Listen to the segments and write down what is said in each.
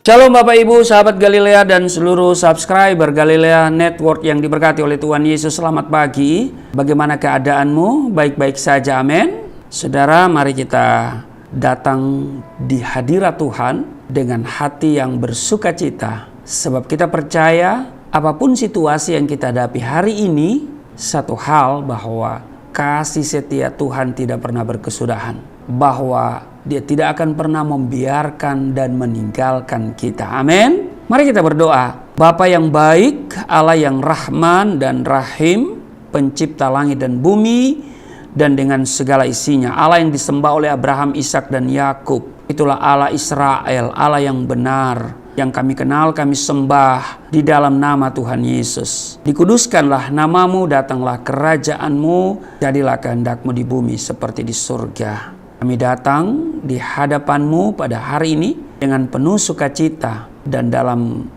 Shalom Bapak Ibu, sahabat Galilea dan seluruh subscriber Galilea Network yang diberkati oleh Tuhan Yesus. Selamat pagi. Bagaimana keadaanmu? Baik-baik saja, amin. Saudara, mari kita datang di hadirat Tuhan dengan hati yang bersukacita. Sebab kita percaya apapun situasi yang kita hadapi hari ini, satu hal bahwa kasih setia Tuhan tidak pernah berkesudahan. Bahwa Dia tidak akan pernah membiarkan dan meninggalkan kita. Amin. Mari kita berdoa. Bapa yang baik, Allah yang Rahman dan Rahim, pencipta langit dan bumi, dan dengan segala isinya. Allah yang disembah oleh Abraham, Ishak dan Yakub. Itulah Allah Israel, Allah yang benar. Yang kami kenal, kami sembah di dalam nama Tuhan Yesus. Dikuduskanlah namamu, datanglah kerajaanmu, jadilah kehendakmu di bumi seperti di surga. Kami datang di hadapanmu pada hari ini dengan penuh sukacita dan dalam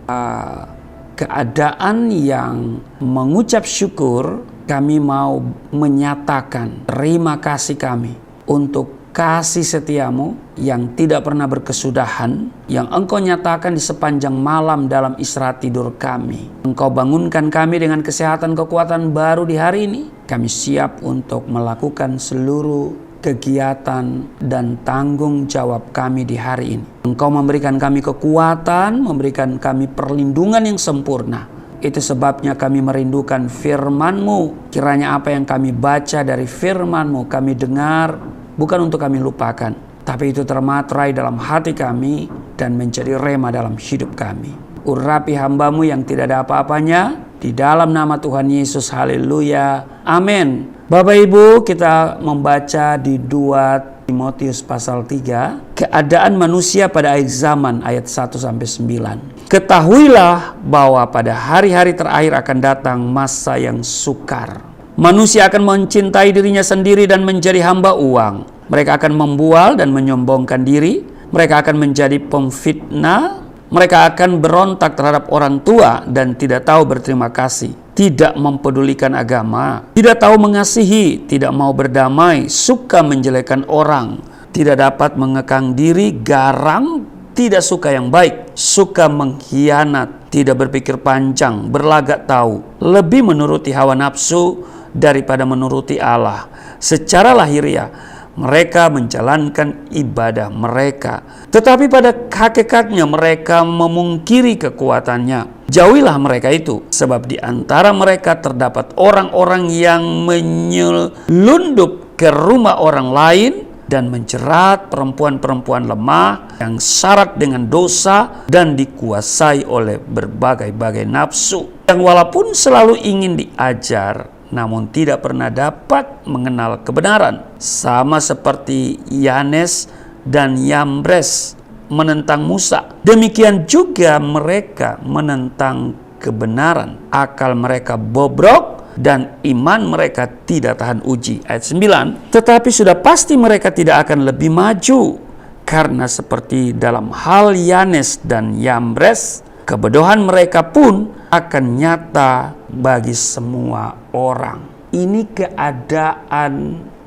keadaan yang mengucap syukur. Kami mau menyatakan terima kasih kami untuk kasih setiamu yang tidak pernah berkesudahan, yang Engkau nyatakan di sepanjang malam dalam istirahat tidur kami. Engkau bangunkan kami dengan kesehatan kekuatan baru di hari ini. Kami siap untuk melakukan seluruh kegiatan dan tanggung jawab kami di hari ini. Engkau memberikan kami kekuatan, memberikan kami perlindungan yang sempurna. Itu sebabnya kami merindukan firman-Mu. Kiranya apa yang kami baca dari firman-Mu kami dengar, bukan untuk kami lupakan, tapi itu termaterai dalam hati kami dan menjadi rema dalam hidup kami. Urapi hamba-Mu yang tidak ada apa-apanya, di dalam nama Tuhan Yesus, haleluya, amin. Bapak Ibu, kita membaca di 2 Timotius pasal 3, keadaan manusia pada akhir zaman ayat 1-9. Ketahuilah bahwa pada hari-hari terakhir akan datang masa yang sukar. Manusia akan mencintai dirinya sendiri dan menjadi hamba uang. Mereka akan membual dan menyombongkan diri. Mereka akan menjadi pemfitnah. Mereka akan berontak terhadap orang tua dan tidak tahu berterima kasih. Tidak mempedulikan agama, tidak tahu mengasihi, tidak mau berdamai, suka menjelekkan orang, tidak dapat mengekang diri, garang, tidak suka yang baik, suka mengkhianat, tidak berpikir panjang, berlagak tahu, lebih menuruti hawa nafsu daripada menuruti Allah. Secara lahiriah, mereka menjalankan ibadah mereka, tetapi pada hakikatnya mereka memungkiri kekuatannya. Jauhilah mereka itu, sebab di antara mereka terdapat orang-orang yang menyelundup ke rumah orang lain dan menjerat perempuan-perempuan lemah yang syarat dengan dosa dan dikuasai oleh berbagai-bagai nafsu. Yang walaupun selalu ingin diajar, namun tidak pernah dapat mengenal kebenaran. Sama seperti Yanes dan Yambres menentang Musa. Demikian juga mereka menentang kebenaran. Akal mereka bobrok dan iman mereka tidak tahan uji. Ayat 9. Tetapi sudah pasti mereka tidak akan lebih maju. Karena seperti dalam hal Yanes dan Yambres, kebodohan mereka pun akan nyata bagi semua orang. Ini keadaan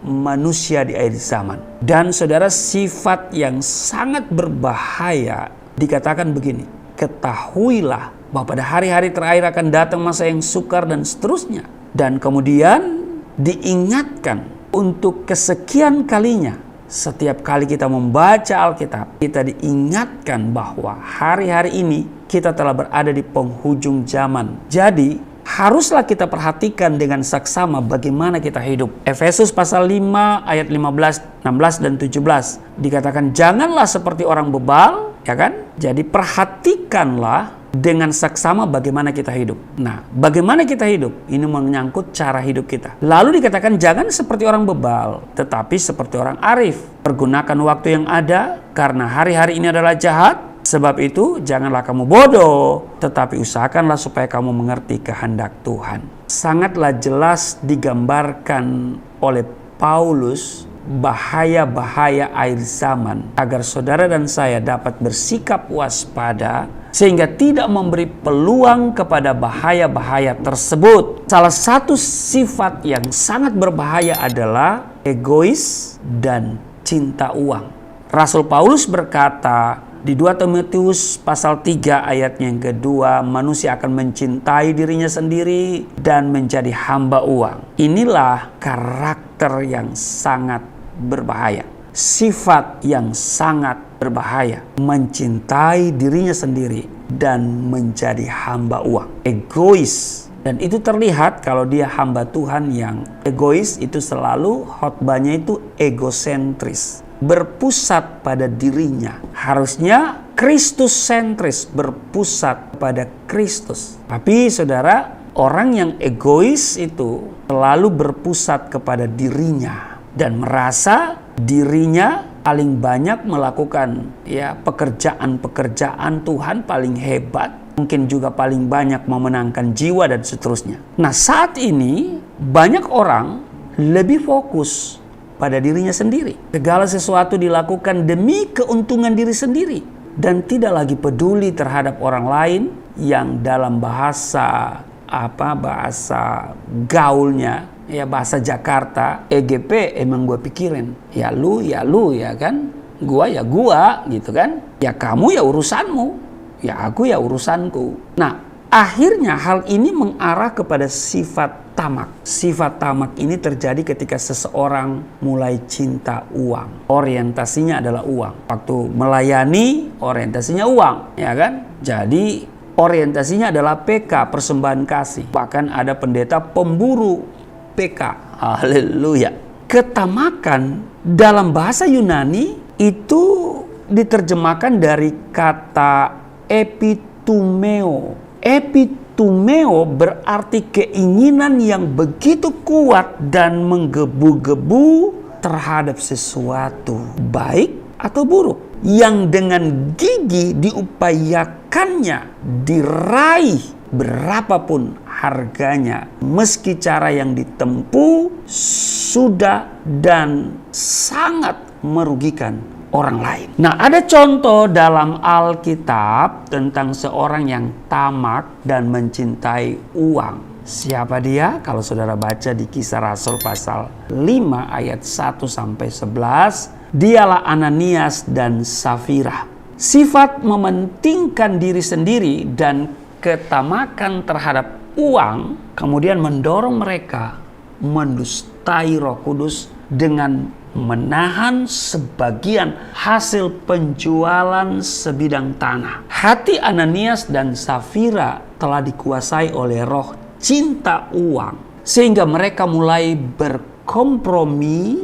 manusia di akhir zaman. Dan saudara, sifat yang sangat berbahaya dikatakan begini. Ketahuilah bahwa pada hari-hari terakhir akan datang masa yang sukar dan seterusnya. Dan kemudian diingatkan untuk kesekian kalinya. Setiap kali kita membaca Alkitab, kita diingatkan bahwa hari-hari ini kita telah berada di penghujung zaman. Jadi haruslah kita perhatikan dengan saksama bagaimana kita hidup. Efesus pasal 5 ayat 15, 16 dan 17 dikatakan janganlah seperti orang bebal, ya kan? Jadi perhatikanlah dengan saksama bagaimana kita hidup. Nah, bagaimana kita hidup? Ini menyangkut cara hidup kita. Lalu dikatakan jangan seperti orang bebal, tetapi seperti orang arif. Pergunakan waktu yang ada karena hari-hari ini adalah jahat. Sebab itu janganlah kamu bodoh, tetapi usahakanlah supaya kamu mengerti kehendak Tuhan. Sangatlah jelas digambarkan oleh Paulus bahaya-bahaya akhir zaman agar saudara dan saya dapat bersikap waspada sehingga tidak memberi peluang kepada bahaya-bahaya tersebut. Salah satu sifat yang sangat berbahaya adalah egois dan cinta uang. Rasul Paulus berkata Di 2 Timotius pasal 3 ayatnya yang kedua, manusia akan mencintai dirinya sendiri dan menjadi hamba uang. Inilah karakter yang sangat berbahaya. Sifat yang sangat berbahaya. Mencintai dirinya sendiri dan menjadi hamba uang. Egois. Dan itu terlihat kalau dia hamba Tuhan yang egois, itu selalu khotbahnya itu egosentris. Berpusat pada dirinya. Harusnya Kristus sentris, berpusat pada Kristus. Tapi saudara, orang yang egois itu selalu berpusat kepada dirinya dan merasa dirinya paling banyak melakukan pekerjaan-pekerjaan Tuhan, paling hebat, mungkin juga paling banyak memenangkan jiwa dan seterusnya. Nah, saat ini banyak orang lebih fokus pada dirinya sendiri. Segala sesuatu dilakukan demi keuntungan diri sendiri dan tidak lagi peduli terhadap orang lain yang dalam bahasa gaulnya, bahasa Jakarta, EGP emang gue pikirin. Ya lu ya kan, gua ya gua gitu kan. Ya kamu ya urusanmu, ya aku ya urusanku. Nah, akhirnya hal ini mengarah kepada sifat tamak. Sifat tamak ini terjadi ketika seseorang mulai cinta uang. Orientasinya adalah uang. Waktu melayani, orientasinya uang, ya kan? Jadi orientasinya adalah PK, persembahan kasih. Bahkan ada pendeta pemburu PK. Haleluya. Ketamakan dalam bahasa Yunani itu diterjemahkan dari kata epitumeo. Epitumeo berarti keinginan yang begitu kuat dan menggebu-gebu terhadap sesuatu, baik atau buruk, yang dengan gigi diupayakannya diraih berapapun harganya, meski cara yang ditempuh sudah dan sangat merugikan orang lain. Nah, ada contoh dalam Alkitab tentang seorang yang tamak dan mencintai uang. Siapa dia? Kalau saudara baca di Kisah Rasul pasal 5 ayat 1-11, dialah Ananias dan Safira. Sifat mementingkan diri sendiri dan ketamakan terhadap uang kemudian mendorong mereka mendustai Roh Kudus dengan menahan sebagian hasil penjualan sebidang tanah. Hati Ananias dan Safira telah dikuasai oleh roh cinta uang, sehingga mereka mulai berkompromi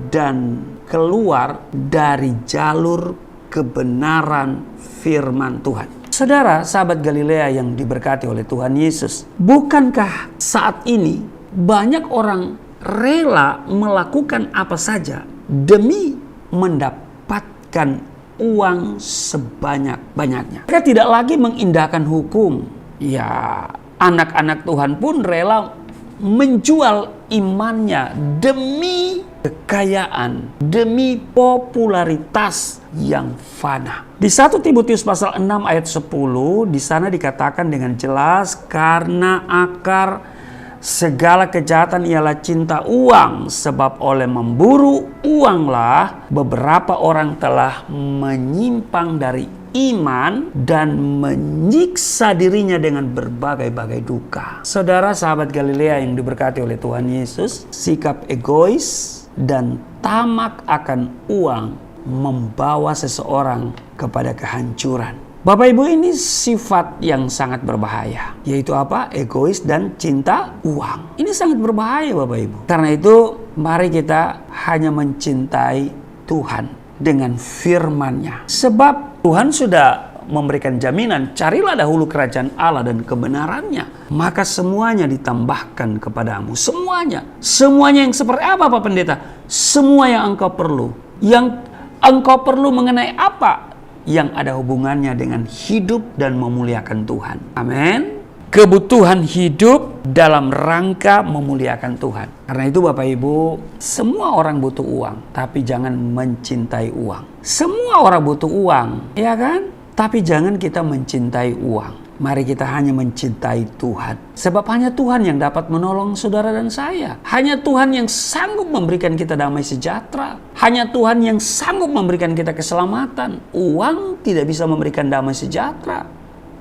dan keluar dari jalur kebenaran firman Tuhan. Saudara, sahabat Galilea yang diberkati oleh Tuhan Yesus, bukankah saat ini banyak orang rela melakukan apa saja demi mendapatkan uang sebanyak-banyaknya? Mereka tidak lagi mengindahkan hukum. Ya, anak-anak Tuhan pun rela menjual imannya demi kekayaan, demi popularitas yang fana. Di 1 Timotius pasal 6 ayat 10, di sana dikatakan dengan jelas, karena akar segala kejahatan ialah cinta uang, sebab oleh memburu uanglah beberapa orang telah menyimpang dari iman dan menyiksa dirinya dengan berbagai-bagai duka. Saudara, sahabat Galilea yang diberkati oleh Tuhan Yesus, sikap egois dan tamak akan uang membawa seseorang kepada kehancuran. Bapak Ibu, ini sifat yang sangat berbahaya, yaitu apa? Egois dan cinta uang. Ini sangat berbahaya Bapak Ibu. Karena itu mari kita hanya mencintai Tuhan dengan firman-Nya. Sebab Tuhan sudah memberikan jaminan, carilah dahulu kerajaan Allah dan kebenarannya, maka semuanya ditambahkan kepadamu. Semuanya. Semuanya yang seperti apa Pak Pendeta? Semua yang engkau perlu. Yang engkau perlu mengenai apa? Yang ada hubungannya dengan hidup dan memuliakan Tuhan. Amin. Kebutuhan hidup dalam rangka memuliakan Tuhan. Karena itu Bapak Ibu, semua orang butuh uang, tapi jangan mencintai uang. Semua orang butuh uang, ya kan? Tapi jangan kita mencintai uang. Mari kita hanya mencintai Tuhan. Sebab hanya Tuhan yang dapat menolong saudara dan saya. Hanya Tuhan yang sanggup memberikan kita damai sejahtera. Hanya Tuhan yang sanggup memberikan kita keselamatan. Uang tidak bisa memberikan damai sejahtera.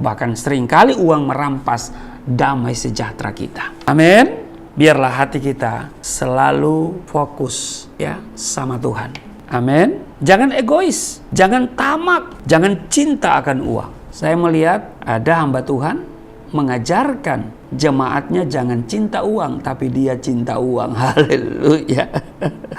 Bahkan seringkali uang merampas damai sejahtera kita. Amin. Biarlah hati kita selalu fokus ya sama Tuhan. Amin. Jangan egois, jangan tamak, jangan cinta akan uang. Saya melihat ada hamba Tuhan mengajarkan jemaatnya jangan cinta uang, tapi dia cinta uang. Haleluya.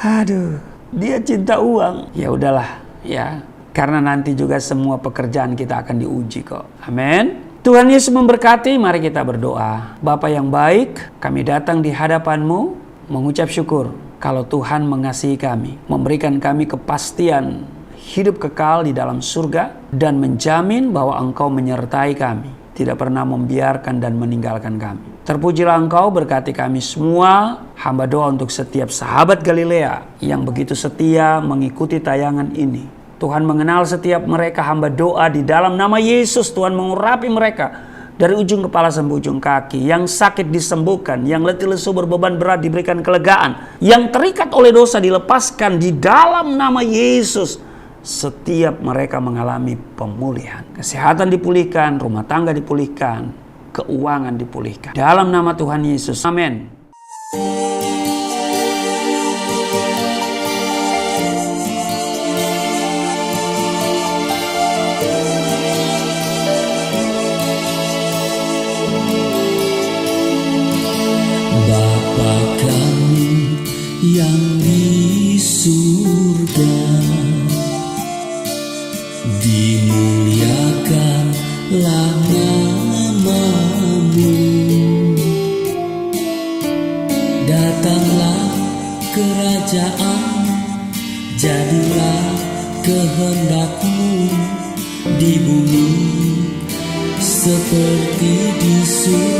Aduh, dia cinta uang. Ya udahlah, ya. Karena nanti juga semua pekerjaan kita akan diuji kok. Amin. Tuhan Yesus memberkati, mari kita berdoa. Bapa yang baik, kami datang di hadapan-Mu mengucap syukur kalau Tuhan mengasihi kami, memberikan kami kepastian hidup kekal di dalam surga, dan menjamin bahwa Engkau menyertai kami, tidak pernah membiarkan dan meninggalkan kami. Terpujilah Engkau, berkati kami semua. Hamba doa untuk setiap sahabat Galilea yang begitu setia mengikuti tayangan ini. Tuhan mengenal setiap mereka, hamba doa di dalam nama Yesus, Tuhan mengurapi mereka dari ujung kepala sampai ujung kaki. Yang sakit disembuhkan, yang letih lesu berbeban berat diberikan kelegaan, yang terikat oleh dosa dilepaskan di dalam nama Yesus. Setiap mereka mengalami pemulihan. Kesehatan dipulihkan, rumah tangga dipulihkan, keuangan dipulihkan. Dalam nama Tuhan Yesus. Amin. Bapa kami yang di surga, dimuliakanlah nama-Mu. Datanglah kerajaan, jadilah kehendak-Mu di bumi seperti di surga.